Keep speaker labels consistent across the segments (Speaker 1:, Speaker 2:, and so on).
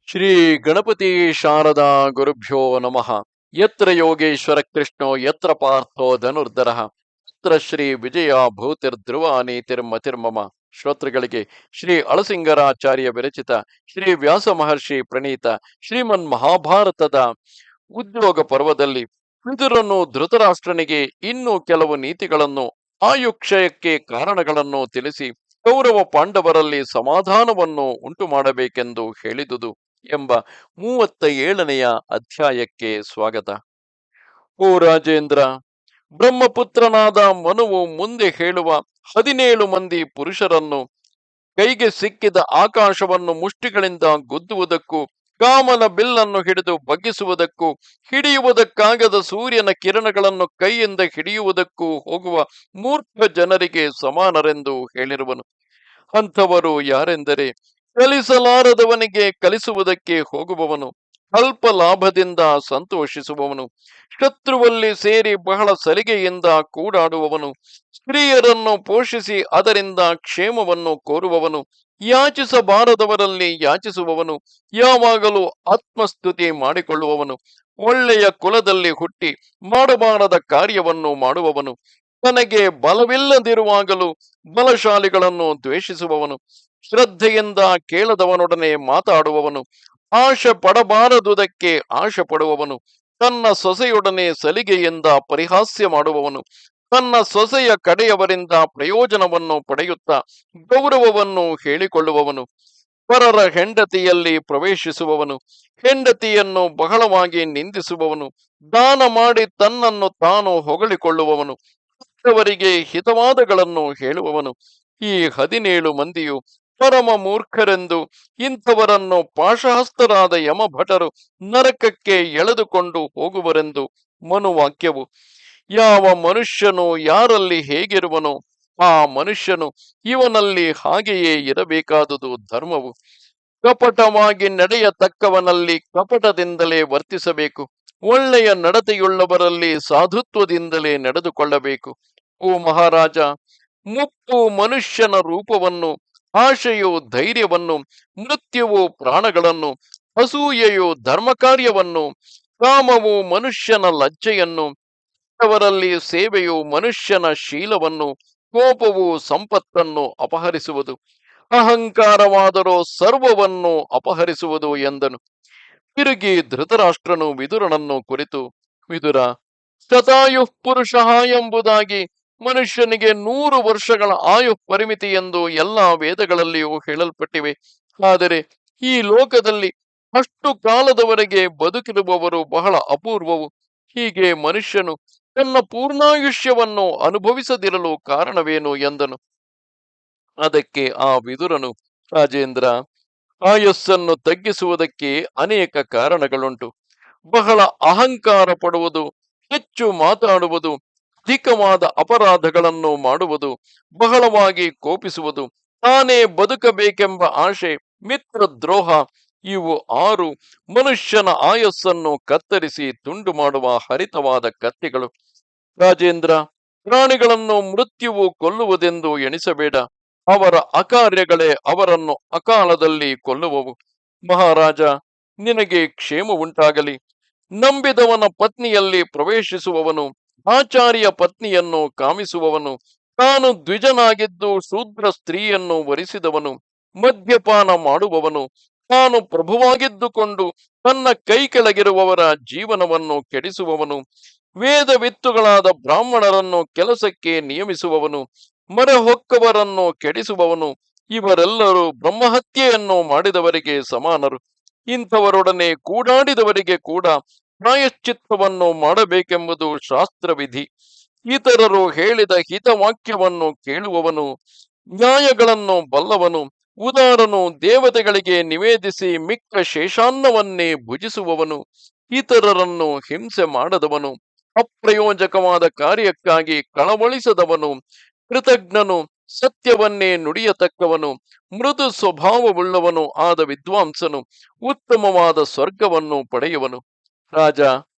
Speaker 1: ಶ್ರೀ ಗಣಪತಿ ಶಾರದಾ ಗುರುಭ್ಯೋ ನಮಃ. ಯತ್ರ ಯೋಗೇಶ್ವರ ಕೃಷ್ಣೋ ಯತ್ರ ಪಾರ್ಥೋ ಧನುರ್ಧರಃ ಯತ್ರ ಶ್ರೀ ವಿಜಯ ಭೂತಿರ್ಧ್ರುವ ನೀತಿರ್ಮತಿರ್ಮಮ. ಶ್ರೋತೃಗಳಿಗೆ ಶ್ರೀ ಅಳಸಿಂಗರಾಚಾರ್ಯ ವಿರಚಿತ ಶ್ರೀ ವ್ಯಾಸ ಮಹರ್ಷಿ ಪ್ರಣೀತ ಶ್ರೀಮನ್ ಮಹಾಭಾರತದ ಉದ್ಯೋಗ ಪರ್ವದಲ್ಲಿ ವಿದುರನು ಧೃತರಾಷ್ಟ್ರನಿಗೆ ಇನ್ನೂ ಕೆಲವು ನೀತಿಗಳನ್ನು ಆಯುಕ್ಷಯಕ್ಕೆ ಕಾರಣಗಳನ್ನು ತಿಳಿಸಿ ಕೌರವ ಪಾಂಡವರಲ್ಲಿ ಸಮಾಧಾನವನ್ನು ಉಂಟು ಮಾಡಬೇಕೆಂದು ಹೇಳಿದುದು ಎಂಬ 37ನೆಯ ಅಧ್ಯಾಯಕ್ಕೆ ಸ್ವಾಗತ. ಓ ರಾಜೇಂದ್ರ, ಬ್ರಹ್ಮಪುತ್ರನಾದ ಮನುವು ಮುಂದೆ ಹೇಳುವ 17 ಮಂದಿ ಪುರುಷರನ್ನು ಕೈಗೆ ಸಿಕ್ಕಿದ ಆಕಾಶವನ್ನು ಮುಷ್ಟಿಗಳಿಂದ ಗುದ್ದುವುದಕ್ಕೂ ಕಾಮನ ಬಿಲ್ಲನ್ನು ಹಿಡಿದು ಬಗ್ಗಿಸುವುದಕ್ಕೂ ಹಿಡಿಯುವುದಕ್ಕಾಗದ ಸೂರ್ಯನ ಕಿರಣಗಳನ್ನು ಕೈಯಿಂದ ಹಿಡಿಯುವುದಕ್ಕೂ ಹೋಗುವ ಮೂರ್ಖ ಜನರಿಗೆ ಸಮಾನರೆಂದು ಹೇಳಿರುವನು. ಅಂಥವರು ಯಾರೆಂದರೆ, ಕಲಿಸಲಾರದವನಿಗೆ ಕಲಿಸುವುದಕ್ಕೆ ಹೋಗುವವನು, ಅಲ್ಪ ಲಾಭದಿಂದ ಸಂತೋಷಿಸುವವನು, ಶತ್ರುವಲ್ಲಿ ಸೇರಿ ಬಹಳ ಸಲಿಗೆಯಿಂದ ಕೂಡಾಡುವವನು, ಸ್ತ್ರೀಯರನ್ನು ಪೋಷಿಸಿ ಅದರಿಂದ ಕ್ಷೇಮವನ್ನು ಕೋರುವವನು, ಯಾಚಿಸಬಾರದವರಲ್ಲಿ ಯಾಚಿಸುವವನು, ಯಾವಾಗಲೂ ಆತ್ಮಸ್ತುತಿ ಮಾಡಿಕೊಳ್ಳುವವನು, ಒಳ್ಳೆಯ ಕುಲದಲ್ಲಿ ಹುಟ್ಟಿ ಮಾಡಬಾರದ ಕಾರ್ಯವನ್ನು ಮಾಡುವವನು, ತನಗೆ ಬಲವಿಲ್ಲದಿರುವಾಗಲೂ ಬಲಶಾಲಿಗಳನ್ನು ದ್ವೇಷಿಸುವವನು, ಶ್ರದ್ಧೆಯಿಂದ ಕೇಳದವನೊಡನೆ ಮಾತಾಡುವವನು, ಆಶೆ ಪಡಬಾರದುದಕ್ಕೆ ಆಶೆ ಪಡುವವನು, ತನ್ನ ಸೊಸೆಯೊಡನೆ ಸಲಿಗೆಯಿಂದ ಪರಿಹಾಸ್ಯ ಮಾಡುವವನು, ತನ್ನ ಸೊಸೆಯ ಕಡೆಯವರಿಂದ ಪ್ರಯೋಜನವನ್ನು ಪಡೆಯುತ್ತಾ ಗೌರವವನ್ನು ಹೇಳಿಕೊಳ್ಳುವವನು, ಪರರ ಹೆಂಡತಿಯಲ್ಲಿ ಪ್ರವೇಶಿಸುವವನು, ಹೆಂಡತಿಯನ್ನು ಬಹಳವಾಗಿ ನಿಂದಿಸುವವನು, ದಾನ ಮಾಡಿ ತನ್ನನ್ನು ತಾನು ಹೊಗಳಿಕೊಳ್ಳುವವನು, ಅವರಿಗೆ ಹಿತವಾದಗಳನ್ನು ಹೇಳುವವನು. ಈ 17 ಮಂದಿಯು ಪರಮ ಮೂರ್ಖರೆಂದು, ಇಂಥವರನ್ನು ಪಾಶಹಸ್ತರಾದ ಯಮಭಟರು ನರಕಕ್ಕೆ ಎಳೆದುಕೊಂಡು ಹೋಗುವರೆಂದು ಮನುವಾಕ್ಯವು. ಯಾವ ಮನುಷ್ಯನು ಯಾರಲ್ಲಿ ಹೇಗಿರುವನೋ ಆ ಮನುಷ್ಯನು ಇವನಲ್ಲಿ ಹಾಗೆಯೇ ಇರಬೇಕಾದುದು ಧರ್ಮವು. ಕಪಟವಾಗಿ ನಡೆಯತಕ್ಕವನಲ್ಲಿ ಕಪಟದಿಂದಲೇ ವರ್ತಿಸಬೇಕು, ಒಳ್ಳೆಯ ನಡತೆಯುಳ್ಳವರಲ್ಲಿ ಸಾಧುತ್ವದಿಂದಲೇ ನಡೆದುಕೊಳ್ಳಬೇಕು. ಓ ಮಹಾರಾಜ, ಮುಪ್ಪು ಮನುಷ್ಯನ ರೂಪವನ್ನು, ಆಶೆಯು ಧೈರ್ಯವನ್ನು, ಮೃತ್ಯುವು ಪ್ರಾಣಗಳನ್ನು, ಅಸೂಯೆಯು ಧರ್ಮ ಕಾರ್ಯವನ್ನು, ಕಾಮವು ಮನುಷ್ಯನ ಲಜ್ಜೆಯನ್ನು, ಅವರಲ್ಲಿ ಸೇವೆಯು ಮನುಷ್ಯನ ಶೀಲವನ್ನು, ಕೋಪವು ಸಂಪತ್ತನ್ನು ಅಪಹರಿಸುವುದು, ಅಹಂಕಾರವಾದರೂ ಸರ್ವವನ್ನು ಅಪಹರಿಸುವುದು ಎಂದನು. ತಿರುಗಿ ಧೃತರಾಷ್ಟ್ರನು ವಿದುರನನ್ನು ಕುರಿತು, ವಿದುರ, ಶತಾಯುಃ ಪುರುಷ ಎಂಬುದಾಗಿ ಮನುಷ್ಯನಿಗೆ 100 ವರ್ಷಗಳ ಆಯು ಪರಿಮಿತಿ ಎಂದು ಎಲ್ಲಾ ವೇದಗಳಲ್ಲಿಯೂ ಹೇಳಲ್ಪಟ್ಟಿವೆ. ಆದರೆ ಈ ಲೋಕದಲ್ಲಿ ಅಷ್ಟು ಕಾಲದವರೆಗೆ ಬದುಕಿರುವವರು ಬಹಳ ಅಪೂರ್ವವು. ಹೀಗೆ ಮನುಷ್ಯನು ತನ್ನ ಪೂರ್ಣಾಯುಷ್ಯವನ್ನು ಅನುಭವಿಸದಿರಲು ಕಾರಣವೇನು ಎಂದನು. ಅದಕ್ಕೆ ಆ ವಿದುರನು, ರಾಜೇಂದ್ರ, ಆಯಸ್ಸನ್ನು ತಗ್ಗಿಸುವುದಕ್ಕೆ ಅನೇಕ ಕಾರಣಗಳುಂಟು. ಬಹಳ ಅಹಂಕಾರ ಪಡುವುದು, ಹೆಚ್ಚು ಮಾತಾಡುವುದು, ಅಧಿಕವಾದ ಅಪರಾಧಗಳನ್ನು ಮಾಡುವುದು, ಬಹಳವಾಗಿ ಕೋಪಿಸುವುದು, ತಾನೇ ಬದುಕಬೇಕೆಂಬ ಆಶೆ, ಮಿತ್ರದ್ರೋಹ, ಇವು 6 ಮನುಷ್ಯನ ಆಯಸ್ಸನ್ನು ಕತ್ತರಿಸಿ ತುಂಡು ಮಾಡುವ ಹರಿತವಾದ ಕತ್ತಿಗಳು. ರಾಜೇಂದ್ರ, ಪ್ರಾಣಿಗಳನ್ನು ಮೃತ್ಯುವು ಕೊಲ್ಲುವುದೆಂದು ಎಣಿಸಬೇಡ. ಅವರ ಅಕಾರ್ಯಗಳೇ ಅವರನ್ನು ಅಕಾಲದಲ್ಲಿ ಕೊಲ್ಲುವವು. ಮಹಾರಾಜ, ನಿನಗೆ ಕ್ಷೇಮ ಉಂಟಾಗಲಿ. ನಂಬಿದವನ ಪತ್ನಿಯಲ್ಲಿ ಪ್ರವೇಶಿಸುವವನು, ಆಚಾರ್ಯ ಪತ್ನಿಯನ್ನು ಕಾಮಿಸುವವನು, ತಾನು ದ್ವಿಜನಾಗಿದ್ದು ಶೂದ್ರ ಸ್ತ್ರೀಯನ್ನು ವರಿಸಿದವನು, ಮದ್ಯಪಾನ ಮಾಡುವವನು, ತಾನು ಪ್ರಭುವಾಗಿದ್ದುಕೊಂಡು ತನ್ನ ಕೈ ಕೆಳಗಿರುವವರ ಜೀವನವನ್ನು ಕೆಡಿಸುವವನು, ವೇದವಿತ್ತುಗಳಾದ ಬ್ರಾಹ್ಮಣರನ್ನು ಕೆಲಸಕ್ಕೆ ನಿಯಮಿಸುವವನು, ಹೊಕ್ಕವರನ್ನು ಕೆಡಿಸುವವನು, ಇವರೆಲ್ಲರೂ ಬ್ರಹ್ಮಹತ್ಯೆಯನ್ನು ಮಾಡಿದವರಿಗೆ ಸಮಾನರು. ಇಂಥವರೊಡನೆ ಕೂಡಾಡಿದವರಿಗೆ ಕೂಡ ಪ್ರಾಯಶ್ಚಿತ್ತವನ್ನು ಮಾಡಬೇಕೆಂಬುದು ಶಾಸ್ತ್ರವಿಧಿ. ಇತರರು ಹೇಳಿದ ಹಿತವಾಕ್ಯವನ್ನು ಕೇಳುವವನು, ನ್ಯಾಯಗಳನ್ನು ಬಲ್ಲವನು, ಉದಾರನು, ದೇವತೆಗಳಿಗೆ ನಿವೇದಿಸಿ ಮಿಕ್ಕ ಶೇಷಾನ್ನವನ್ನೇ ಭುಜಿಸುವವನು, ಇತರರನ್ನು ಹಿಂಸೆ ಮಾಡದವನು, ಅಪ್ರಯೋಜಕವಾದ ಕಾರ್ಯಕ್ಕಾಗಿ ಕಳವಳಿಸದವನು, ಕೃತಜ್ಞನು, ಸತ್ಯವನ್ನೇ ನುಡಿಯತಕ್ಕವನು, ಮೃದು ಸ್ವಭಾವವುಳ್ಳವನು ಆದ ವಿದ್ವಾಂಸನು ಉತ್ತಮವಾದ ಸ್ವರ್ಗವನ್ನು ಪಡೆಯುವನು. ರಾಜ,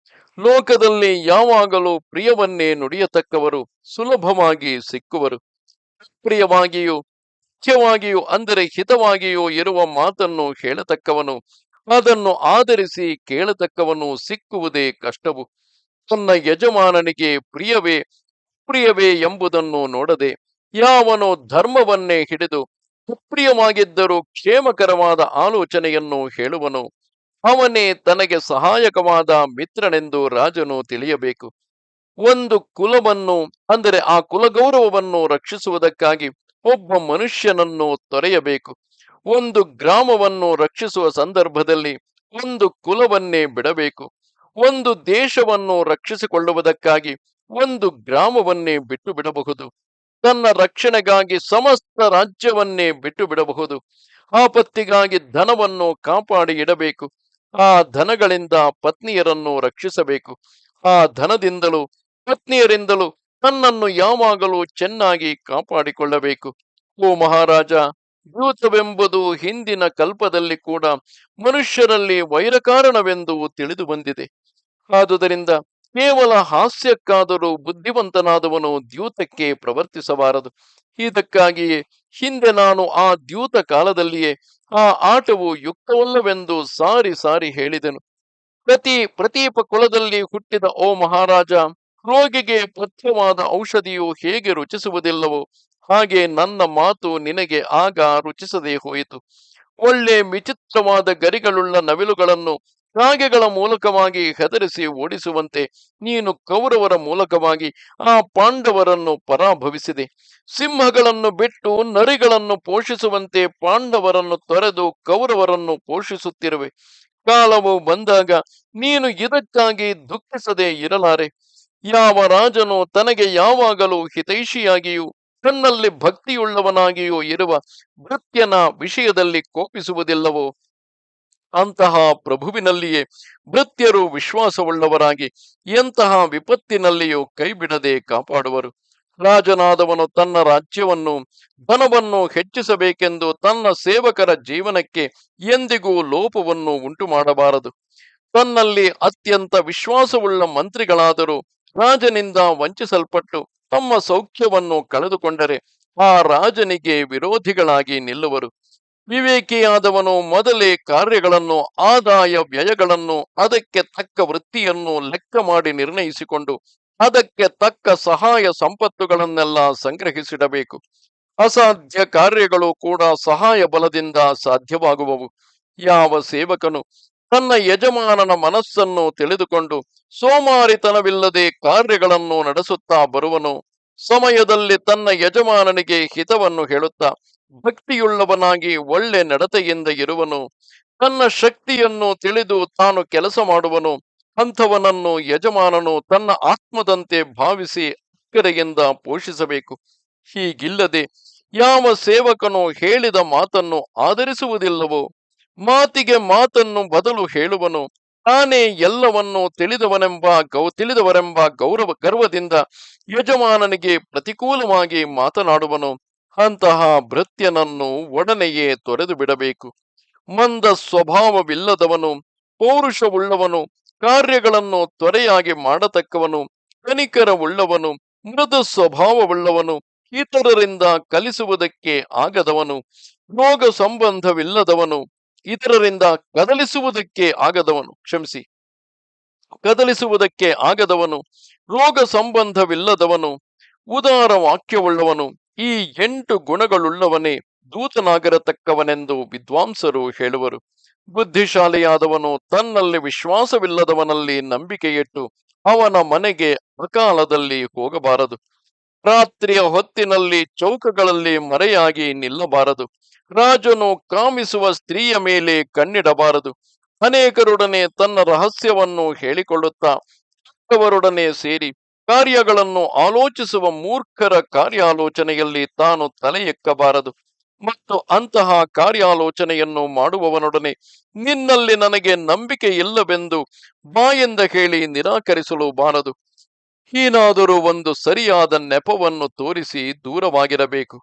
Speaker 1: ಲೋಕದಲ್ಲಿ ಯಾವಾಗಲೂ ಪ್ರಿಯವನ್ನೇ ನುಡಿಯತಕ್ಕವರು ಸುಲಭವಾಗಿ ಸಿಕ್ಕುವರು. ಪ್ರಿಯವಾಗಿಯೂ ಮುಖ್ಯವಾಗಿಯೂ ಅಂದರೆ ಹಿತವಾಗಿಯೂ ಇರುವ ಮಾತನ್ನು ಹೇಳತಕ್ಕವನು ಅದನ್ನು ಆಧರಿಸಿ ಕೇಳತಕ್ಕವನು ಸಿಕ್ಕುವುದೇ ಕಷ್ಟವು. ತನ್ನ ಯಜಮಾನನಿಗೆ ಪ್ರಿಯವೇ ಎಂಬುದನ್ನು ನೋಡದೆ ಯಾವನು ಧರ್ಮವನ್ನೇ ಹಿಡಿದು ಅಪ್ರಿಯವಾಗಿದ್ದರೂ ಕ್ಷೇಮಕರವಾದ ಆಲೋಚನೆಯನ್ನು ಹೇಳುವನು, ಅವನೇ ತನಗೆ ಸಹಾಯಕವಾದ ಮಿತ್ರನೆಂದು ರಾಜನು ತಿಳಿಯಬೇಕು. ಒಂದು ಕುಲವನ್ನು, ಅಂದರೆ ಆ ಕುಲಗೌರವವನ್ನು ರಕ್ಷಿಸುವುದಕ್ಕಾಗಿ ಒಬ್ಬ ಮನುಷ್ಯನನ್ನು ತೊರೆಯಬೇಕು. ಒಂದು ಗ್ರಾಮವನ್ನು ರಕ್ಷಿಸುವ ಸಂದರ್ಭದಲ್ಲಿ ಒಂದು ಕುಲವನ್ನೇ ಬಿಡಬೇಕು. ಒಂದು ದೇಶವನ್ನು ರಕ್ಷಿಸಿಕೊಳ್ಳುವುದಕ್ಕಾಗಿ ಒಂದು ಗ್ರಾಮವನ್ನೇ ಬಿಟ್ಟು ಬಿಡಬಹುದು. ತನ್ನ ರಕ್ಷಣೆಗಾಗಿ ಸಮಸ್ತ ರಾಜ್ಯವನ್ನೇ ಬಿಟ್ಟು ಬಿಡಬಹುದು. ಆಪತ್ತಿಗಾಗಿ ಧನವನ್ನು ಕಾಪಾಡಿ ಇಡಬೇಕು. ಆ ಧನಗಳಿಂದ ಪತ್ನಿಯರನ್ನು ರಕ್ಷಿಸಬೇಕು. ಆ ಧನದಿಂದಲೂ ಪತ್ನಿಯರಿಂದಲೂ ತನ್ನನ್ನು ಯಾವಾಗಲೂ ಚೆನ್ನಾಗಿ ಕಾಪಾಡಿಕೊಳ್ಳಬೇಕು. ಓ ಮಹಾರಾಜ, ದ್ಯೂತವೆಂಬುದು ಹಿಂದಿನ ಕಲ್ಪದಲ್ಲಿ ಕೂಡ ಮನುಷ್ಯರಲ್ಲಿ ವೈರಕಾರಣವೆಂದು ತಿಳಿದು ಬಂದಿದೆ. ಆದುದರಿಂದ ಕೇವಲ ಹಾಸ್ಯಕ್ಕಾದರೂ ಬುದ್ಧಿವಂತನಾದವನು ದ್ಯೂತಕ್ಕೆ ಪ್ರವರ್ತಿಸಬಾರದು. ಇದಕ್ಕಾಗಿಯೇ ಹಿಂದೆ ನಾನು ಆ ದ್ಯೂತ ಕಾಲದಲ್ಲಿಯೇ ಆ ಆಟವು ಯುಕ್ತವಲ್ಲವೆಂದು ಸಾರಿ ಸಾರಿ ಹೇಳಿದೆನು. ಪ್ರತೀಪ ಕುಲದಲ್ಲಿ ಹುಟ್ಟಿದ ಓ ಮಹಾರಾಜ, ರೋಗಿಗೆ ಪಥ್ಯವಾದ ಔಷಧಿಯು ಹೇಗೆ ರುಚಿಸುವುದಿಲ್ಲವೋ ಹಾಗೆ ನನ್ನ ಮಾತು ನಿನಗೆ ಆಗ ರುಚಿಸದೇ ಹೋಯಿತು. ಒಳ್ಳೆ ವಿಚಿತ್ರವಾದ ಗರಿಗಳುಳ್ಳ ನವಿಲುಗಳನ್ನು ಕಾಗೆಗಳ ಮೂಲಕವಾಗಿ ಹೆದರಿಸಿ ಓಡಿಸುವಂತೆ ನೀನು ಕೌರವರ ಮೂಲಕವಾಗಿ ಆ ಪಾಂಡವರನ್ನು ಪರಾಭವಿಸಿದೆ. ಸಿಂಹಗಳನ್ನು ಬಿಟ್ಟು ನರಿಗಳನ್ನು ಪೋಷಿಸುವಂತೆ ಪಾಂಡವರನ್ನು ತೊರೆದು ಕೌರವರನ್ನು ಪೋಷಿಸುತ್ತಿರುವೆ. ಕಾಲವು ಬಂದಾಗ ನೀನು ಇದಕ್ಕಾಗಿ ದುಃಖಿಸದೆ ಇರಲಾರೆ. ಯಾವ ರಾಜನು ತನಗೆ ಯಾವಾಗಲೂ ಹಿತೈಷಿಯಾಗಿಯೂ ತನ್ನಲ್ಲಿ ಭಕ್ತಿಯುಳ್ಳವನಾಗಿಯೂ ಇರುವ ಭೃತ್ಯನ ವಿಷಯದಲ್ಲಿ ಕೋಪಿಸುವುದಿಲ್ಲವೋ ಅಂತಹ ಪ್ರಭುವಿನಲ್ಲಿಯೇ ಭೃತ್ಯರು ವಿಶ್ವಾಸವುಳ್ಳವರಾಗಿ ಎಂತಹ ವಿಪತ್ತಿನಲ್ಲಿಯೂ ಕೈಬಿಡದೆ ಕಾಪಾಡುವರು. ರಾಜನಾದವನು ತನ್ನ ರಾಜ್ಯವನ್ನು ಧನವನ್ನು ಹೆಚ್ಚಿಸಬೇಕೆಂದು ತನ್ನ ಸೇವಕರ ಜೀವನಕ್ಕೆ ಎಂದಿಗೂ ಲೋಪವನ್ನು ಉಂಟು ಮಾಡಬಾರದು. ತನ್ನಲ್ಲಿ ಅತ್ಯಂತ ವಿಶ್ವಾಸವುಳ್ಳ ಮಂತ್ರಿಗಳಾದರೂ ರಾಜನಿಂದ ವಂಚಿಸಲ್ಪಟ್ಟು ತಮ್ಮ ಸೌಖ್ಯವನ್ನು ಕಳೆದುಕೊಂಡರೆ ಆ ರಾಜನಿಗೆ ವಿರೋಧಿಗಳಾಗಿ ನಿಲ್ಲುವರು. ವಿವೇಕಿಯಾದವನು ಮೊದಲೇ ಕಾರ್ಯಗಳನ್ನು, ಆದಾಯ ವ್ಯಯಗಳನ್ನು, ಅದಕ್ಕೆ ತಕ್ಕ ವೃತ್ತಿಯನ್ನು ಲೆಕ್ಕ ಮಾಡಿ ನಿರ್ಣಯಿಸಿಕೊಂಡು ಅದಕ್ಕೆ ತಕ್ಕ ಸಹಾಯ ಸಂಪತ್ತುಗಳನ್ನೆಲ್ಲ ಸಂಗ್ರಹಿಸಿಡಬೇಕು. ಅಸಾಧ್ಯ ಕಾರ್ಯಗಳು ಕೂಡ ಸಹಾಯ ಬಲದಿಂದ ಸಾಧ್ಯವಾಗುವವು. ಯಾವ ಸೇವಕನು ತನ್ನ ಯಜಮಾನನ ಮನಸ್ಸನ್ನು ತಿಳಿದುಕೊಂಡು ಸೋಮಾರಿತನವಿಲ್ಲದೆ ಕಾರ್ಯಗಳನ್ನು ನಡೆಸುತ್ತಾ ಬರುವನು, ಸಮಯದಲ್ಲಿ ತನ್ನ ಯಜಮಾನನಿಗೆ ಹಿತವನ್ನು ಹೇಳುತ್ತಾ ಭಕ್ತಿಯುಳ್ಳವನಾಗಿ ಒಳ್ಳೆ ನಡತೆಯಿಂದ ಇರುವನು, ತನ್ನ ಶಕ್ತಿಯನ್ನು ತಿಳಿದು ತಾನು ಕೆಲಸ ಮಾಡುವನು, ಅಂಥವನನ್ನು ಯಜಮಾನನು ತನ್ನ ಆತ್ಮದಂತೆ ಭಾವಿಸಿ ಅಕ್ಕರೆಯಿಂದ ಪೋಷಿಸಬೇಕು. ಹೀಗಿಲ್ಲದೆ ಯಾವ ಸೇವಕನು ಹೇಳಿದ ಮಾತನ್ನು ಆಧರಿಸುವುದಿಲ್ಲವೋ, ಮಾತಿಗೆ ಮಾತನ್ನು ಬದಲು ಹೇಳುವನು, ತಾನೇ ಎಲ್ಲವನ್ನೂ ತಿಳಿದವರೆಂಬ ಗರ್ವದಿಂದ ಯಜಮಾನನಿಗೆ ಪ್ರತಿಕೂಲವಾಗಿ ಮಾತನಾಡುವನು, ಅಂತಹ ಭೃತ್ಯನನ್ನು ಒಡನೆಯೇ ತೊರೆದು ಬಿಡಬೇಕು. ಮಂದ ಸ್ವಭಾವವಿಲ್ಲದವನು, ಪೌರುಷವುಳ್ಳವನು, ಕಾರ್ಯಗಳನ್ನು ತ್ವರೆಯಾಗಿ ಮಾಡತಕ್ಕವನು, ಕನಿಕರವುಳ್ಳವನು, ಮೃದು ಸ್ವಭಾವವುಳ್ಳವನು, ಇತರರಿಂದ ಕಲಿಸುವುದಕ್ಕೆ ಆಗದವನು, ರೋಗ ಸಂಬಂಧವಿಲ್ಲದವನು, ಇತರರಿಂದ ಕದಲಿಸುವುದಕ್ಕೆ ಆಗದವನು, ರೋಗ ಸಂಬಂಧವಿಲ್ಲದವನು, ಉದಾರ ವಾಕ್ಯವುಳ್ಳವನು, ಈ 8 ಗುಣಗಳುಳ್ಳವನೇ ದೂತನಾಗಿರತಕ್ಕವನೆಂದು ವಿದ್ವಾಂಸರು ಹೇಳುವರು. ಬುದ್ಧಿಶಾಲಿಯಾದವನು ತನ್ನಲ್ಲಿ ವಿಶ್ವಾಸವಿಲ್ಲದವನಲ್ಲಿ ನಂಬಿಕೆಯಿಟ್ಟು ಅವನ ಮನೆಗೆ ಅಕಾಲದಲ್ಲಿ ಹೋಗಬಾರದು. ರಾತ್ರಿಯ ಹೊತ್ತಿನಲ್ಲಿ ಚೌಕಗಳಲ್ಲಿ ಮರೆಯಾಗಿ ನಿಲ್ಲಬಾರದು. ರಾಜನು ಕಾಮಿಸುವ ಸ್ತ್ರೀಯ ಮೇಲೆ ಕಣ್ಣಿಡಬಾರದು. ಅನೇಕರೊಡನೆ ತನ್ನ ರಹಸ್ಯವನ್ನು ಹೇಳಿಕೊಳ್ಳುತ್ತಾ ಅವರೊಡನೆ ಸೇರಿ ಕಾರ್ಯಗಳನ್ನು ಆಲೋಚಿಸುವ ಮೂರ್ಖರ ಕಾರ್ಯಾಲೋಚನೆಯಲ್ಲಿ ತಾನು ತಲೆ ಎಕ್ಕಬಾರದು. ಮತ್ತು ಅಂತಹ ಕಾರ್ಯಾಲೋಚನೆಯನ್ನು ಮಾಡುವವನೊಡನೆ ನಿನ್ನಲ್ಲಿ ನನಗೆ ನಂಬಿಕೆ ಇಲ್ಲವೆಂದು ಬಾಯಿಂದ ಹೇಳಿ ನಿರಾಕರಿಸಲು ಬಾರದು. ಏನಾದರೂ ಒಂದು ಸರಿಯಾದ ನೆಪವನ್ನು ತೋರಿಸಿ ದೂರವಾಗಿರಬೇಕು.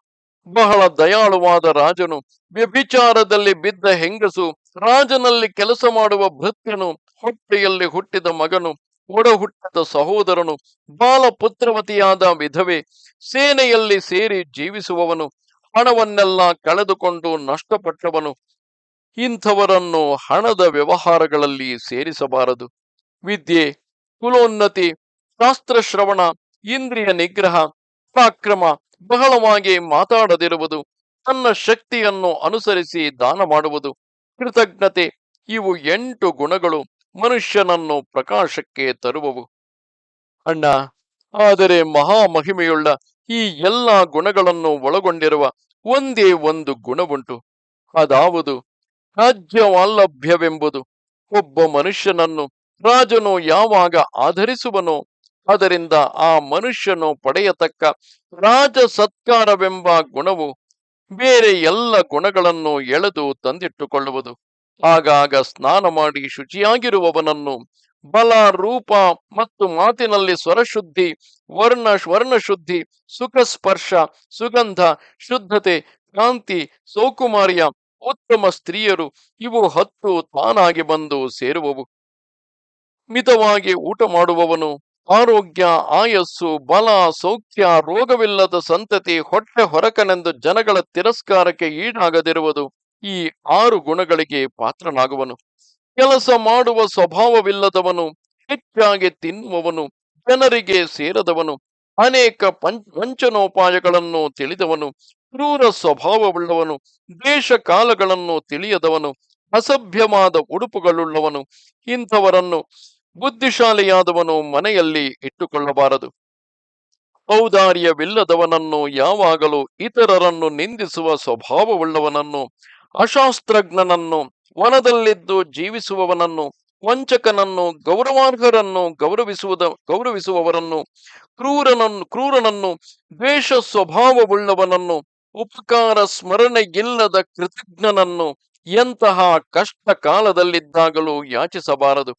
Speaker 1: ಬಹಳ ದಯಾಳುವಾದ ರಾಜನು, ವ್ಯಭಿಚಾರದಲ್ಲಿ ಬಿದ್ದ ಹೆಂಗಸು, ರಾಜನಲ್ಲಿ ಕೆಲಸ ಮಾಡುವ ಭೃತ್ಯನು, ಹೊಟ್ಟೆಯಲ್ಲಿ ಹುಟ್ಟಿದ ಮಗನು, ಒಡ ಹುಟ್ಟಿದ ಸಹೋದರನು, ಬಾಲಪುತ್ರವತಿಯಾದ ವಿಧವೆ, ಸೇನೆಯಲ್ಲಿ ಸೇರಿ ಜೀವಿಸುವವನು, ಹಣವನ್ನೆಲ್ಲ ಕಳೆದುಕೊಂಡು ನಷ್ಟಪಟ್ಟವನು, ಇಂಥವರನ್ನು ಹಣದ ವ್ಯವಹಾರಗಳಲ್ಲಿ ಸೇರಿಸಬಾರದು. ವಿದ್ಯೆ, ಕುಲೋನ್ನತಿ, ಶಾಸ್ತ್ರಶ್ರವಣ, ಇಂದ್ರಿಯ ನಿಗ್ರಹ, ಪರಾಕ್ರಮ, ಬಹಳವಾಗಿ ಮಾತಾಡದಿರುವುದು, ತನ್ನ ಶಕ್ತಿಯನ್ನು ಅನುಸರಿಸಿ ದಾನ ಮಾಡುವುದು, ಕೃತಜ್ಞತೆ, ಇವು 8 ಗುಣಗಳು ಮನುಷ್ಯನನ್ನು ಪ್ರಕಾಶಕ್ಕೆ ತರುವವು. ಅಣ್ಣ, ಆದರೆ ಮಹಾಮಹಿಮೆಯುಳ್ಳ ಈ ಎಲ್ಲ ಗುಣಗಳನ್ನು ಒಳಗೊಂಡಿರುವ ಒಂದೇ ಒಂದು ಗುಣವುಂಟು. ಅದಾವುದು ರಾಜ್ಯವಾಲ್ಲಭ್ಯವೆಂಬುದು. ಒಬ್ಬ ಮನುಷ್ಯನನ್ನು ರಾಜನು ಯಾವಾಗ ಆಧರಿಸುವನೋ ಅದರಿಂದ ಆ ಮನುಷ್ಯನು ಪಡೆಯತಕ್ಕ ರಾಜ ಸತ್ಕಾರವೆಂಬ ಗುಣವು ಬೇರೆ ಎಲ್ಲ ಗುಣಗಳನ್ನು ಎಳೆದು ತಂದಿಟ್ಟುಕೊಳ್ಳುವುದು. ಆಗಾಗ ಸ್ನಾನ ಮಾಡಿ ಶುಚಿಯಾಗಿರುವವನನ್ನು ಬಲ, ರೂಪ ಮತ್ತು ಮಾತಿನಲ್ಲಿ ಸ್ವರಶುದ್ಧಿ, ವರ್ಣಶುದ್ಧಿ, ಸುಖ ಸ್ಪರ್ಶ, ಸುಗಂಧ, ಶುದ್ಧತೆ, ಕಾಂತಿ, ಸೌಕುಮಾರ್ಯ, ಉತ್ತಮ ಸ್ತ್ರೀಯರು ಇವು 10 ತಾನಾಗಿ ಬಂದು ಸೇರುವವು. ಮಿತವಾಗಿ ಊಟ ಮಾಡುವವನು ಆರೋಗ್ಯ, ಆಯಸ್ಸು, ಬಲ, ಸೌಖ್ಯ, ರೋಗವಿಲ್ಲದ ಸಂತತಿ, ಹೊಟ್ಟೆ ಹೊರಕನೆಂದು ಜನಗಳ ತಿರಸ್ಕಾರಕ್ಕೆ ಈಡಾಗದಿರುವುದು ಈ 6 ಗುಣಗಳಿಗೆ ಪಾತ್ರನಾಗುವನು. ಕೆಲಸ ಮಾಡುವ ಸ್ವಭಾವವಿಲ್ಲದವನು, ಹೆಚ್ಚಾಗಿ ತಿನ್ನುವವನು, ಜನರಿಗೆ ಸೇರದವನು, ಅನೇಕ ವಂಚನೋಪಾಯಗಳನ್ನು ತಿಳಿದವನು, ಕ್ರೂರ ಸ್ವಭಾವವುಳ್ಳವನು, ದೇಶ ಕಾಲಗಳನ್ನು ತಿಳಿಯದವನು, ಅಸಭ್ಯವಾದ ಉಡುಪುಗಳುಳ್ಳವನು, ಇಂಥವರನ್ನು ಬುದ್ಧಿಶಾಲಿಯಾದವನು ಮನೆಯಲ್ಲಿ ಇಟ್ಟುಕೊಳ್ಳಬಾರದು. ಔದಾರ್ಯವಿಲ್ಲದವನನ್ನು, ಯಾವಾಗಲೂ ಇತರರನ್ನು ನಿಂದಿಸುವ ಸ್ವಭಾವವುಳ್ಳವನನ್ನು, ಅಶಾಸ್ತ್ರಜ್ಞನನ್ನು, ವನದಲ್ಲಿದ್ದು ಜೀವಿಸುವವನನ್ನು, ವಂಚಕನನ್ನು, ಗೌರವಾರ್ಹರನ್ನು ಗೌರವಿಸುವವರನ್ನು, ಕ್ರೂರನನ್ನು, ದ್ವೇಷ ಸ್ವಭಾವವುಳ್ಳವನನ್ನು, ಉಪಕಾರ ಸ್ಮರಣೆಯಿಲ್ಲದ ಕೃತಜ್ಞನನ್ನು ಎಂತಹ ಕಷ್ಟ ಕಾಲದಲ್ಲಿದ್ದಾಗಲೂ ಯಾಚಿಸಬಾರದು.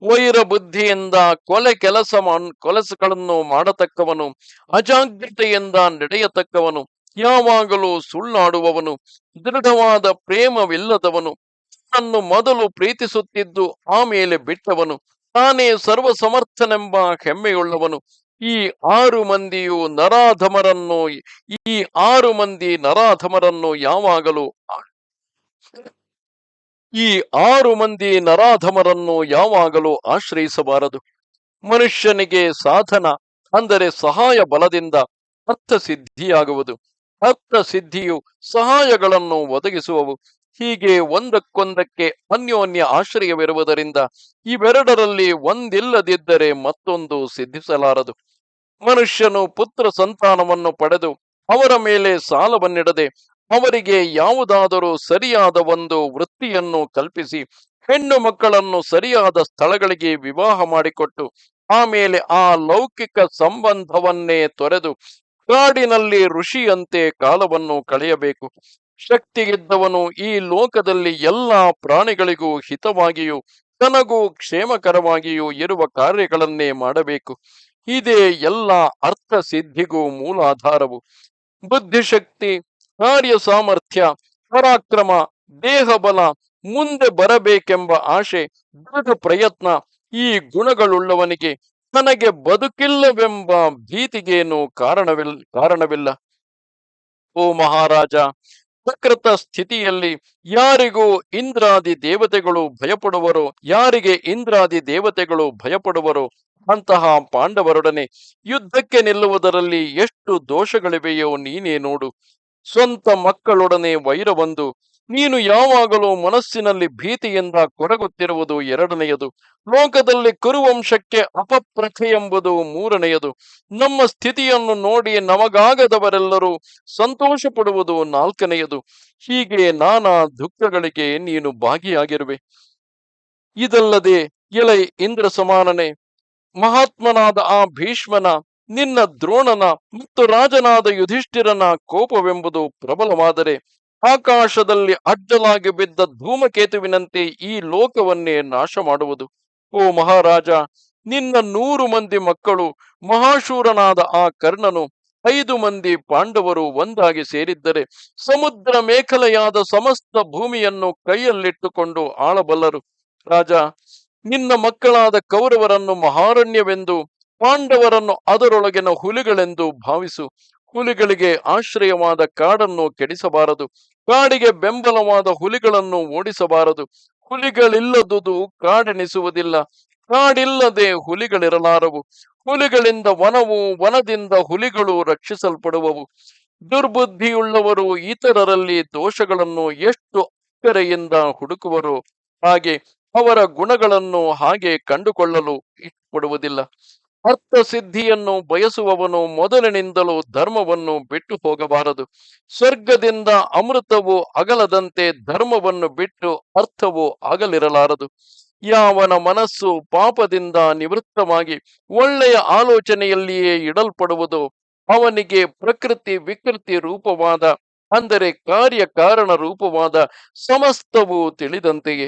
Speaker 1: ವೈರ ಬುದ್ಧಿಯಿಂದ ಕೆಲಸಗಳನ್ನು ಮಾಡತಕ್ಕವನು, ಅಜಾಗ್ರತೆಯಿಂದ ನಡೆಯತಕ್ಕವನು, ಯಾವಾಗಲೂ ಸುಳ್ಳಾಡುವವನು, ದೃಢವಾದ ಪ್ರೇಮವಿಲ್ಲದವನು, ತನ್ನನ್ನು ಮೊದಲು ಪ್ರೀತಿಸುತ್ತಿದ್ದು ಆಮೇಲೆ ಬಿಟ್ಟವನು, ತಾನೇ ಸರ್ವಸಮರ್ಥನೆಂಬ ಹೆಮ್ಮೆಯುಳ್ಳವನು, ಈ 6 ಮಂದಿಯು ನರಾಧಮರನ್ನು ಈ 6 ಮಂದಿ ನರಾಧಮರನ್ನು ಯಾವಾಗಲೂ ಆಶ್ರಯಿಸಬಾರದು. ಮನುಷ್ಯನಿಗೆ ಸಾಧನ ಅಂದರೆ ಸಹಾಯ ಬಲದಿಂದ ಅರ್ಥಸಿದ್ಧಿಯಾಗುವುದು. ಅರ್ಥಸಿದ್ಧಿಯು ಸಹಾಯಗಳನ್ನು ಒದಗಿಸುವವು. ಹೀಗೆ ಒಂದಕ್ಕೊಂದಕ್ಕೆ ಅನ್ಯೋನ್ಯ ಆಶ್ರಯವಿರುವುದರಿಂದ ಇವೆರಡರಲ್ಲಿ ಒಂದಿಲ್ಲದಿದ್ದರೆ ಮತ್ತೊಂದು ಸಿದ್ಧಿಸಲಾರದು. ಮನುಷ್ಯನು ಪುತ್ರ ಸಂತಾನವನ್ನು ಪಡೆದು ಅವರ ಮೇಲೆ ಸಾಲವನ್ನಿಡದೆ ಅವರಿಗೆ ಯಾವುದಾದರೂ ಸರಿಯಾದ ಒಂದು ವೃತ್ತಿಯನ್ನು ಕಲ್ಪಿಸಿ ಹೆಣ್ಣು ಮಕ್ಕಳನ್ನು ಸರಿಯಾದ ಸ್ಥಳಗಳಿಗೆ ವಿವಾಹ ಮಾಡಿಕೊಟ್ಟು ಆಮೇಲೆ ಆ ಲೌಕಿಕ ಸಂಬಂಧವನ್ನೇ ತೊರೆದು ಕಾಡಿನಲ್ಲಿ ಋಷಿಯಂತೆ ಕಾಲವನ್ನು ಕಳೆಯಬೇಕು. ಶಕ್ತಿಯಿದ್ದವನು ಈ ಲೋಕದಲ್ಲಿ ಎಲ್ಲಾ ಪ್ರಾಣಿಗಳಿಗೂ ಹಿತವಾಗಿಯೂ ತನಗೂ ಕ್ಷೇಮಕರವಾಗಿಯೂ ಇರುವ ಕಾರ್ಯಗಳನ್ನೇ ಮಾಡಬೇಕು. ಇದೇ ಎಲ್ಲ ಅರ್ಥ ಸಿದ್ಧಿಗೂ ಮೂಲಾಧಾರವು. ಬುದ್ಧಿಶಕ್ತಿ, ಕಾರ್ಯ ಸಾಮರ್ಥ್ಯ, ಪರಾಕ್ರಮ, ದೇಹಬಲ, ಮುಂದೆ ಬರಬೇಕೆಂಬ ಆಶೆ, ದೃಢ ಪ್ರಯತ್ನ ಈ ಗುಣಗಳುಳ್ಳವನಿಗೆ ತನಗೆ ಬದುಕಿಲ್ಲವೆಂಬ ಭೀತಿಗೇನು ಕಾರಣವಿಲ್ಲ. ಓ ಮಹಾರಾಜ, ಪ್ರಕೃತ ಸ್ಥಿತಿಯಲ್ಲಿ ಯಾರಿಗೆ ಇಂದ್ರಾದಿ ದೇವತೆಗಳು ಭಯಪಡುವರೋ ಅಂತಹ ಪಾಂಡವರೊಡನೆ ಯುದ್ಧಕ್ಕೆ ನಿಲ್ಲುವುದರಲ್ಲಿ ಎಷ್ಟು ದೋಷಗಳಿವೆಯೋ ನೀನೇ ನೋಡು. ಸ್ವಂತ ಮಕ್ಕಳೊಡನೆ ವೈರವೊಂದು, ನೀನು ಯಾವಾಗಲೂ ಮನಸ್ಸಿನಲ್ಲಿ ಭೀತಿಯಿಂದ ಕೊರಗುತ್ತಿರುವುದು ಎರಡನೆಯದು. ಲೋಕದಲ್ಲಿ ಕುರುವಂಶಕ್ಕೆ ಅಪಪ್ರಥೆ ಎಂಬುದು ಮೂರನೆಯದು. ನಮ್ಮ ಸ್ಥಿತಿಯನ್ನು ನೋಡಿ ನಮಗಾಗದವರೆಲ್ಲರೂ ಸಂತೋಷ ಪಡುವುದು ನಾಲ್ಕನೆಯದು. ಹೀಗೆ ನಾನಾ ದುಃಖಗಳಿಗೆ ನೀನು ಭಾಗಿಯಾಗಿರುವೆ. ಇದಲ್ಲದೆ ಎಲೈ ಇಂದ್ರ ಸಮಾನನೆ, ಮಹಾತ್ಮನಾದ ಆ ಭೀಷ್ಮನ, ನಿನ್ನ ದ್ರೋಣನ ಮತ್ತು ರಾಜನಾದ ಯುಧಿಷ್ಠಿರನ ಕೋಪವೆಂಬುದು ಪ್ರಬಲವಾದರೆ ಆಕಾಶದಲ್ಲಿ ಅಡ್ಡಲಾಗಿ ಬಿದ್ದ ಧೂಮಕೇತುವಿನಂತೆ ಈ ಲೋಕವನ್ನೇ ನಾಶ ಮಾಡುವುದು. ಓ ಮಹಾರಾಜ, ನಿನ್ನ 100 ಮಂದಿ ಮಕ್ಕಳು, ಮಹಾಶೂರನಾದ ಆ ಕರ್ಣನು, 5 ಮಂದಿ ಪಾಂಡವರು ಒಂದಾಗಿ ಸೇರಿದ್ದರೆ ಸಮುದ್ರ ಮೇಖಲೆಯಾದ ಸಮಸ್ತ ಭೂಮಿಯನ್ನು ಕೈಯಲ್ಲಿಟ್ಟುಕೊಂಡು ಆಳಬಲ್ಲರು. ರಾಜ, ನಿನ್ನ ಮಕ್ಕಳಾದ ಕೌರವರನ್ನು ಮಹಾರಣ್ಯವೆಂದು, ಪಾಂಡವರನ್ನು ಅದರೊಳಗಿನ ಹುಲಿಗಳೆಂದು ಭಾವಿಸು. ಹುಲಿಗಳಿಗೆ ಆಶ್ರಯವಾದ ಕಾಡನ್ನು ಕೆಡಿಸಬಾರದು. ಕಾಡಿಗೆ ಬೆಂಬಲವಾದ ಹುಲಿಗಳನ್ನು ಓಡಿಸಬಾರದು. ಹುಲಿಗಳಿಲ್ಲದುದು ಕಾಡೆನಿಸುವುದಿಲ್ಲ. ಕಾಡಿಲ್ಲದೆ ಹುಲಿಗಳಿರಲಾರವು. ಹುಲಿಗಳಿಂದ ವನವು, ವನದಿಂದ ಹುಲಿಗಳು ರಕ್ಷಿಸಲ್ಪಡುವವು. ದುರ್ಬುದ್ಧಿಯುಳ್ಳವರು ಇತರರಲ್ಲಿ ದೋಷಗಳನ್ನು ಎಷ್ಟು ಅಕ್ಕರೆಯಿಂದ ಹುಡುಕುವರೋ ಹಾಗೆ ಅವರ ಗುಣಗಳನ್ನು ಹಾಗೆ ಕಂಡುಕೊಳ್ಳಲು ಇಷ್ಟಪಡುವುದಿಲ್ಲ. ಅರ್ಥ ಸಿದ್ಧಿಯನ್ನು ಬಯಸುವವನು ಮೊದಲಿನಿಂದಲೂ ಧರ್ಮವನ್ನು ಬಿಟ್ಟು ಹೋಗಬಾರದು. ಸ್ವರ್ಗದಿಂದ ಅಮೃತವು ಅಗಲದಂತೆ ಧರ್ಮವನ್ನು ಬಿಟ್ಟು ಅರ್ಥವು ಆಗಲಿರಲಾರದು. ಯಾವನ ಮನಸ್ಸು ಪಾಪದಿಂದ ನಿವೃತ್ತವಾಗಿ ಒಳ್ಳೆಯ ಆಲೋಚನೆಯಲ್ಲಿಯೇ ಇಡಲ್ಪಡುವುದೋ ಅವನಿಗೆ ಪ್ರಕೃತಿ ವಿಕೃತಿ ರೂಪವಾದ, ಅಂದರೆ ಕಾರ್ಯಕಾರಣ ರೂಪವಾದ ಸಮಸ್ತವೂ ತಿಳಿದಂತೆಯೇ.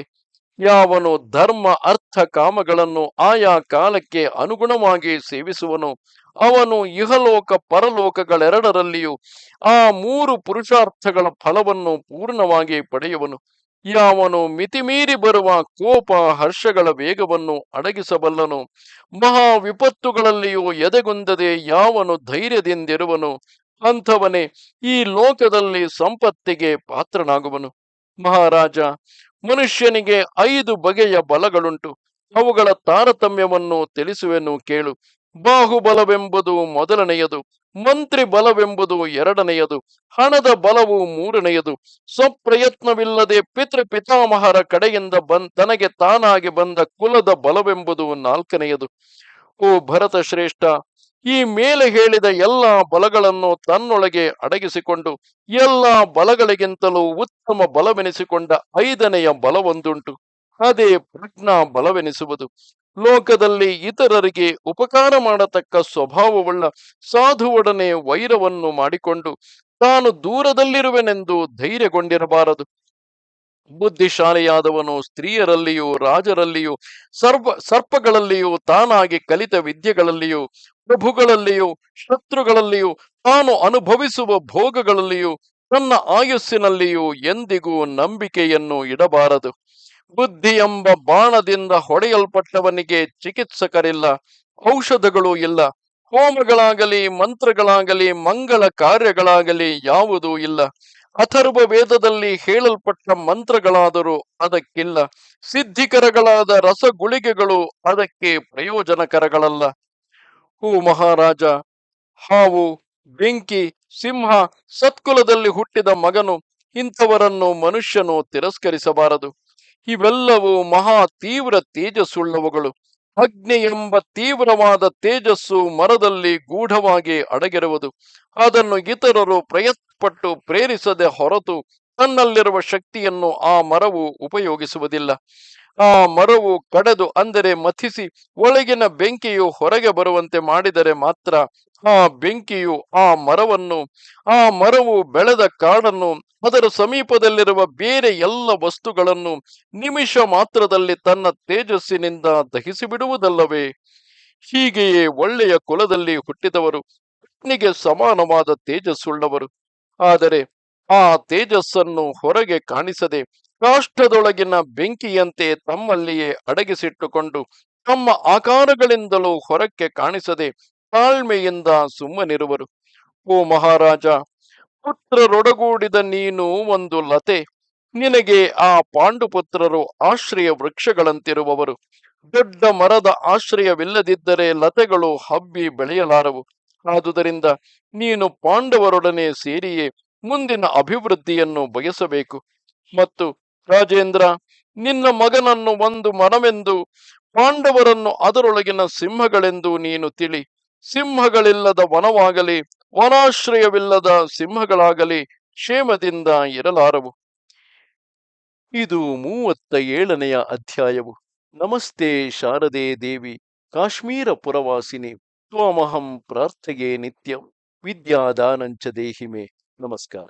Speaker 1: ಯಾವನು ಧರ್ಮ ಅರ್ಥ ಕಾಮಗಳನ್ನು ಆಯಾ ಕಾಲಕ್ಕೆ ಅನುಗುಣವಾಗಿ ಸೇವಿಸುವನು ಅವನು ಇಹಲೋಕ ಪರಲೋಕಗಳೆರಡರಲ್ಲಿಯೂ ಆ ಮೂರು ಪುರುಷಾರ್ಥಗಳ ಫಲವನ್ನು ಪೂರ್ಣವಾಗಿ ಪಡೆಯುವನು. ಯಾವನು ಮಿತಿಮೀರಿ ಬರುವ ಕೋಪ ಹರ್ಷಗಳ ವೇಗವನ್ನು ಅಡಗಿಸಬಲ್ಲನು, ಮಹಾ ವಿಪತ್ತುಗಳಲ್ಲಿಯೂ ಎದೆಗುಂದದೆ ಯಾವನು ಧೈರ್ಯದಿಂದಿರುವನು ಅಂಥವನೇ ಈ ಲೋಕದಲ್ಲಿ ಸಂಪತ್ತಿಗೆ ಪಾತ್ರನಾಗುವನು. ಮಹಾರಾಜ, ಮನುಷ್ಯನಿಗೆ 5 ಬಗೆಯ ಬಲಗಳುಂಟು. ಅವುಗಳ ತಾರತಮ್ಯವನ್ನು ತಿಳಿಸುವೆನು ಕೇಳು. ಬಾಹುಬಲವೆಂಬುದು ಮೊದಲನೆಯದು, ಮಂತ್ರಿ ಬಲವೆಂಬುದು ಎರಡನೆಯದು, ಹಣದ ಬಲವು ಮೂರನೆಯದು, ಸ್ವಪ್ರಯತ್ನವಿಲ್ಲದೆ ಪಿತೃಪಿತಾಮಹರ ಕಡೆಯಿಂದ ತನಗೆ ತಾನಾಗಿ ಬಂದ ಕುಲದ ಬಲವೆಂಬುದು ನಾಲ್ಕನೆಯದು. ಓ ಭರತ ಶ್ರೇಷ್ಠ, ಈ ಮೇಲೆ ಹೇಳಿದ ಎಲ್ಲಾ ಬಲಗಳನ್ನು ತನ್ನೊಳಗೆ ಅಡಗಿಸಿಕೊಂಡು ಎಲ್ಲಾ ಬಲಗಳಿಗಿಂತಲೂ ಉತ್ತಮ ಬಲವೆನಿಸಿಕೊಂಡ 5ನೆಯ ಬಲವೊಂದುಂಟು. ಅದೇ ಪ್ರಜ್ಞಾ ಬಲವೆನಿಸುವುದು. ಲೋಕದಲ್ಲಿ ಇತರರಿಗೆ ಉಪಕಾರ ಮಾಡತಕ್ಕ ಸ್ವಭಾವವುಳ್ಳ ಸಾಧುವೊಡನೆ ವೈರವನ್ನು ಮಾಡಿಕೊಂಡು ತಾನು ದೂರದಲ್ಲಿರುವೆನೆಂದು ಧೈರ್ಯಗೊಂಡಿರಬಾರದು. ಬುದ್ಧಿಶಾಲಿಯಾದವನು ಸ್ತ್ರೀಯರಲ್ಲಿಯೂ ರಾಜರಲ್ಲಿಯೂ ಸರ್ಪಗಳಲ್ಲಿಯೂ ತಾನಾಗಿ ಕಲಿತ ವಿದ್ಯೆಗಳಲ್ಲಿಯೂ ಪ್ರಭುಗಳಲ್ಲಿಯೂ ಶತ್ರುಗಳಲ್ಲಿಯೂ ತಾನು ಅನುಭವಿಸುವ ಭೋಗಗಳಲ್ಲಿಯೂ ತನ್ನ ಆಯುಸ್ಸಿನಲ್ಲಿಯೂ ಎಂದಿಗೂ ನಂಬಿಕೆಯನ್ನು ಇಡಬಾರದು. ಬುದ್ಧಿ ಎಂಬ ಬಾಣದಿಂದ ಹೊಡೆಯಲ್ಪಟ್ಟವನಿಗೆ ಚಿಕಿತ್ಸಕರಿಲ್ಲ, ಔಷಧಗಳೂ ಇಲ್ಲ. ಹೋಮಗಳಾಗಲಿ ಮಂತ್ರಗಳಾಗಲಿ ಮಂಗಳ ಕಾರ್ಯಗಳಾಗಲಿ ಯಾವುದೂ ಇಲ್ಲ. ಅಥರ್ವ ವೇದದಲ್ಲಿ ಹೇಳಲ್ಪಟ್ಟ ಮಂತ್ರಗಳಾದರೂ ಅದಕ್ಕಿಲ್ಲ. ಸಿದ್ಧಿಕರಗಳಾದ ರಸಗುಳಿಗೆಗಳು ಅದಕ್ಕೆ ಪ್ರಯೋಜನಕರಗಳಲ್ಲ. ಹೂ ಮಹಾರಾಜ, ಹಾವು, ಬೆಂಕಿ, ಸಿಂಹ, ಸತ್ಕುಲದಲ್ಲಿ ಹುಟ್ಟಿದ ಮಗನು, ಇಂಥವರನ್ನು ಮನುಷ್ಯನು ತಿರಸ್ಕರಿಸಬಾರದು. ಇವೆಲ್ಲವೂ ಮಹಾ ತೀವ್ರ ತೇಜಸ್ಸುಳ್ಳವುಗಳು. ಅಗ್ನಿ ಎಂಬ ತೀವ್ರವಾದ ತೇಜಸ್ಸು ಮರದಲ್ಲಿ ಗೂಢವಾಗಿ ಅಡಗಿರುವುದು. ಅದನ್ನು ಇತರರು ಪ್ರಯತ್ನಪಟ್ಟು ಪ್ರೇರಿಸದೆ ಹೊರತು ತನ್ನಲ್ಲಿರುವ ಶಕ್ತಿಯನ್ನು ಆ ಮರವು ಉಪಯೋಗಿಸುವುದಿಲ್ಲ. ಆ ಮರವು ಕಡೆದು, ಅಂದರೆ ಮಥಿಸಿ ಒಳಗಿನ ಬೆಂಕಿಯು ಹೊರಗೆ ಬರುವಂತೆ ಮಾಡಿದರೆ ಮಾತ್ರ ಆ ಬೆಂಕಿಯು ಆ ಮರವು ಬೆಳೆದ ಕಾಡನ್ನು, ಅದರ ಸಮೀಪದಲ್ಲಿರುವ ಬೇರೆ ಎಲ್ಲ ವಸ್ತುಗಳನ್ನು ನಿಮಿಷ ಮಾತ್ರದಲ್ಲಿ ತನ್ನ ತೇಜಸ್ಸಿನಿಂದ ದಹಿಸಿಬಿಡುವುದಲ್ಲವೇ? ಹೀಗೆಯೇ ಒಳ್ಳೆಯ ಕುಲದಲ್ಲಿ ಹುಟ್ಟಿದವರು ಅಗ್ನಿಗೆ ಸಮಾನವಾದ ತೇಜಸ್ಸುಳ್ಳವರು. ಆದರೆ ಆ ತೇಜಸ್ಸನ್ನು ಹೊರಗೆ ಕಾಣಿಸದೆ ಕಾಷ್ಠದೊಳಗಿನ ಬೆಂಕಿಯಂತೆ ತಮ್ಮಲ್ಲಿಯೇ ಅಡಗಿಸಿಟ್ಟುಕೊಂಡು ತಮ್ಮ ಆಕಾರಗಳಿಂದಲೂ ಹೊರಕ್ಕೆ ಕಾಣಿಸದೆ ತಾಳ್ಮೆಯಿಂದ ಸುಮ್ಮನಿರುವರು. ಓ ಮಹಾರಾಜ, ಪುತ್ರರೊಡಗೂಡಿದ ನೀನು ಒಂದು ಲತೆ. ನಿನಗೆ ಆ ಪಾಂಡುಪುತ್ರರು ಆಶ್ರಯ ವೃಕ್ಷಗಳಂತಿರುವವರು. ದೊಡ್ಡ ಮರದ ಆಶ್ರಯವಿಲ್ಲದಿದ್ದರೆ ಲತೆಗಳು ಹಬ್ಬಿ ಬೆಳೆಯಲಾರವು. ಆದುದರಿಂದ ನೀನು ಪಾಂಡವರೊಡನೆ ಸೇರಿಯೇ ಮುಂದಿನ ಅಭಿವೃದ್ಧಿಯನ್ನು ಬಯಸಬೇಕು. ಮತ್ತು ರಾಜೇಂದ್ರ, ನಿನ್ನ ಮಗನನ್ನು ಒಂದು ಮರವೆಂದು, ಪಾಂಡವರನ್ನು ಅದರೊಳಗಿನ ಸಿಂಹಗಳೆಂದು ನೀನು ತಿಳಿ. ಸಿಂಹಗಳಿಲ್ಲದ ವನವಾಗಲಿ ವನಾಶ್ರಯವಿಲ್ಲದ ಸಿಂಹಗಳಾಗಲಿ ಕ್ಷೇಮದಿಂದ ಇರಲಾರವು. ಇದು 37ನೆಯ ಅಧ್ಯಾಯವು. ನಮಸ್ತೆ ಶಾರದೆ ದೇವಿ, ಕಾಶ್ಮೀರ ಪುರವಾಸಿನಿ, ತ್ವಮಹಂ ಪ್ರಾರ್ಥೆಯೇ ನಿತ್ಯಂ, ವಿದ್ಯಾದಾನಂಚ ದೇಹಿಮೆ. ನಮಸ್ಕಾರ.